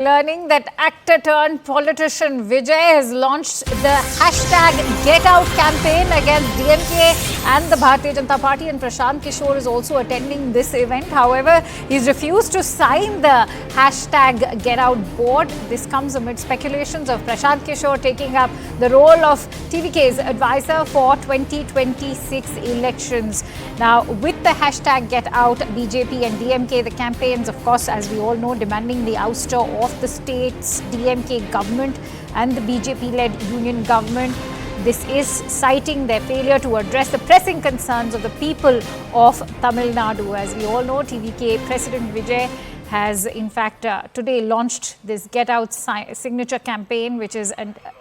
Learning that actor turned politician Vijay has launched the hashtag Get Out campaign against DMK and the Bharatiya Janata Party, and Prashant Kishore is also attending this event. However, he's refused to sign the hashtag Get Out board. This comes amid speculations of Prashant Kishore taking up the role of TVK's advisor for 2026 elections. Now, with the hashtag Get Out, BJP and DMK, the campaigns, of course, as we all know, demanding the ouster of the state's DMK government and the BJP-led union government. This is citing their failure to address the pressing concerns of the people of Tamil Nadu. As we all know, TVK President Vijay has in fact today launched this Get Out signature campaign, which is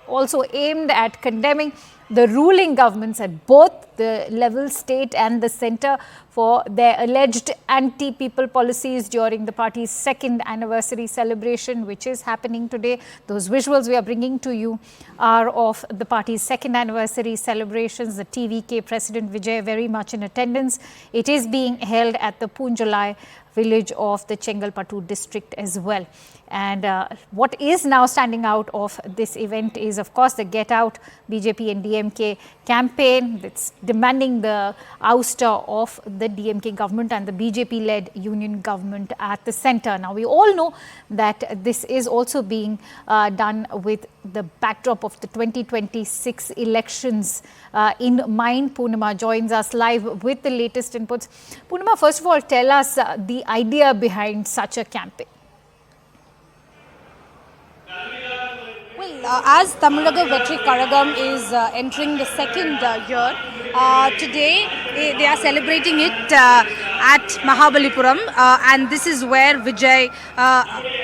also aimed at condemning the ruling governments at both the level, state and the centre, for their alleged anti-people policies during the party's second anniversary celebration, which is happening today. Those visuals we are bringing to you are of the party's second anniversary celebrations. The TVK President Vijay very much in attendance. It is being held at the Poonjalai village of the Chengalpattu district as well. And what is now standing out of this event is, of course, the Get Out BJP and DMK campaign that's demanding the ouster of the DMK government and the BJP-led union government at the centre. Now, we all know that this is also being done with the backdrop of the 2026 elections in mind. Poonima joins us live with the latest inputs. Poonima, first of all, tell us the idea behind such a campaign. Well, as Tamilnaga Vetri Karagam is entering the second year, today they are celebrating it at Mahabalipuram, and this is where Vijay,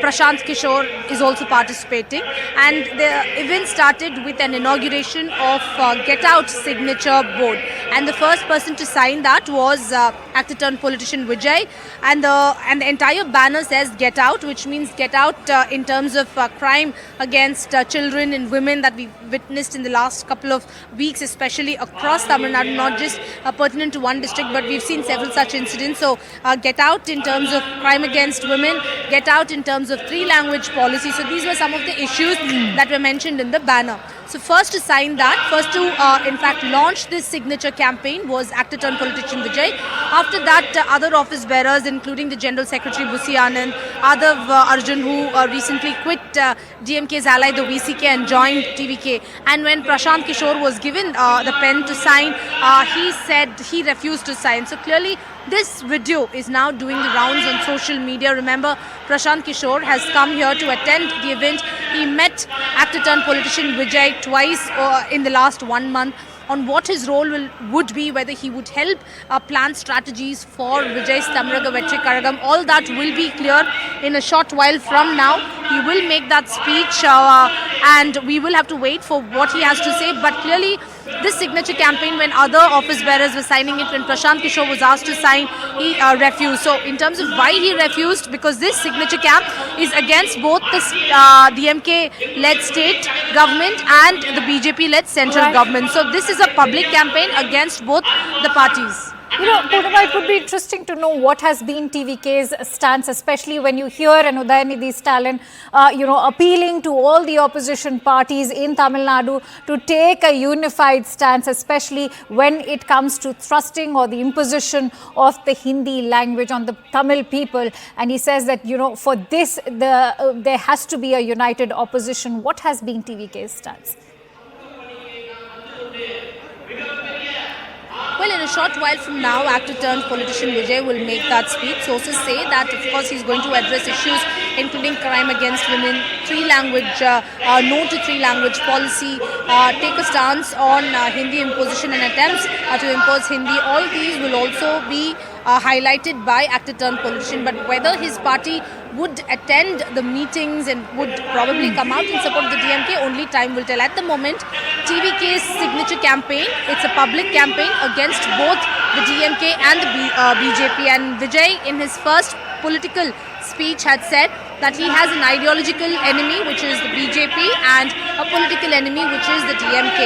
Prashant Kishore is also participating. And the event started with an inauguration of Get Out signature board, and the first person to sign that was actor turned politician Vijay, and the entire banner says Get Out, which means get out in terms of crime against children and women that we witnessed in the last couple of weeks, especially across Tamil Nadu, not just pertinent to one district, but we've seen several such incidents. So get out in terms of crime against women, get out in terms of three-language policy. So these were some of the issues that were mentioned in the banner. So first to sign that, first to in fact launch this signature campaign was actor turned politician Vijay. After that, other office bearers, including the General Secretary Busi Anand, Adav Arjun, who recently quit DMK's ally, the VCK, and joined TVK. And when Prashant Kishore was given the pen to sign, he said he refused to sign. So clearly, this video is now doing the rounds on social media. Remember, Prashant Kishore has come here to attend the event. He met actor turned politician Vijay twice in the last 1 month on what his role would be, whether he would help plan strategies for Vijay's Tamilnaga Vetri Karagam. All that will be clear in a short while from now. He will make that speech and we will have to wait for what he has to say. But clearly, this signature campaign, when other office bearers were signing it, when Prashant Kishore was asked to sign, he refused. So in terms of why he refused, because this signature camp is against both the DMK-led state government and the BJP-led central government. So this is a public campaign against both the parties. You know, Poonima, it would be interesting to know what has been TVK's stance, especially when you hear an Udayanidhi Stalin, appealing to all the opposition parties in Tamil Nadu to take a unified stance, especially when it comes to thrusting or the imposition of the Hindi language on the Tamil people. And he says that, for this, there has to be a united opposition. What has been TVK's stance? Well, in a short while from now, actor turned politician Vijay will make that speech. Sources say that, of course, he's going to address issues including crime against women, no to three-language policy, take a stance on Hindi imposition and attempts to impose Hindi. All these will also be highlighted by actor turned politician. But whether his party would attend the meetings and would probably come out in support of the DMK, only time will tell. At the moment, TVK's signature campaign, it's a public campaign against both the DMK and the BJP. And Vijay, in his first political speech, had said that he has an ideological enemy, which is the BJP, and a political enemy, which is the DMK.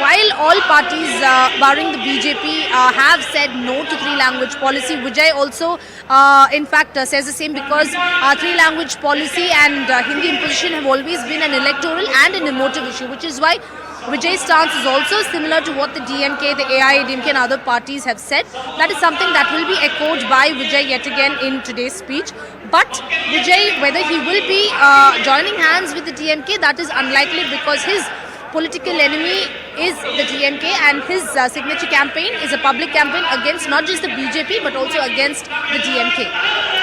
While all parties, barring the BJP, have said no to three-language policy, Vijay also, in fact, says the same, because three-language policy and Hindi imposition have always been an electoral and an emotive issue, which is why Vijay's stance is also similar to what the DMK, the AIADMK and other parties have said. That is something that will be echoed by Vijay yet again in today's speech. But Vijay, whether he will be joining hands with the DMK, that is unlikely, because his political enemy is the DMK, and his signature campaign is a public campaign against not just the BJP but also against the DMK.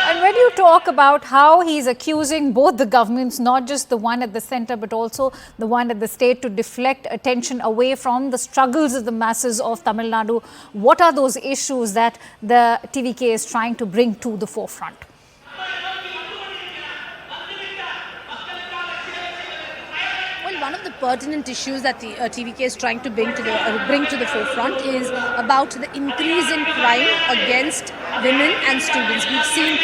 And when you talk about how he's accusing both the governments, not just the one at the center but also the one at the state, to deflect attention away from the struggles of the masses of Tamil Nadu, what are those issues that the TVK is trying to bring to the forefront? One of the pertinent issues that the TVK is trying to bring to the forefront is about the increase in crime against women and students. We've seen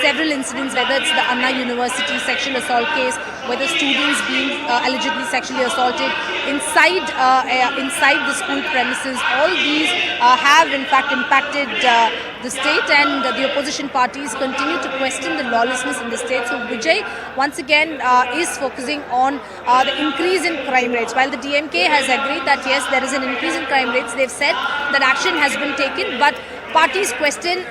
several incidents, whether it's the Anna University sexual assault case, whether students being allegedly sexually assaulted inside the school premises. All these have in fact impacted the state, and the opposition parties continue to question the lawlessness in the state. So Vijay once again is focusing on the increase in crime rates. While the DMK has agreed that yes, there is an increase in crime rates, they've said that action has been taken, but parties question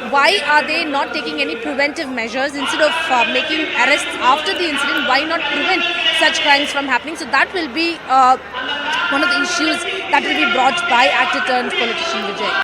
why are they not taking any preventive measures instead of making arrests after the incident. Why not prevent such crimes from happening? So that will be one of the issues that will be brought by actor turned politician Vijay.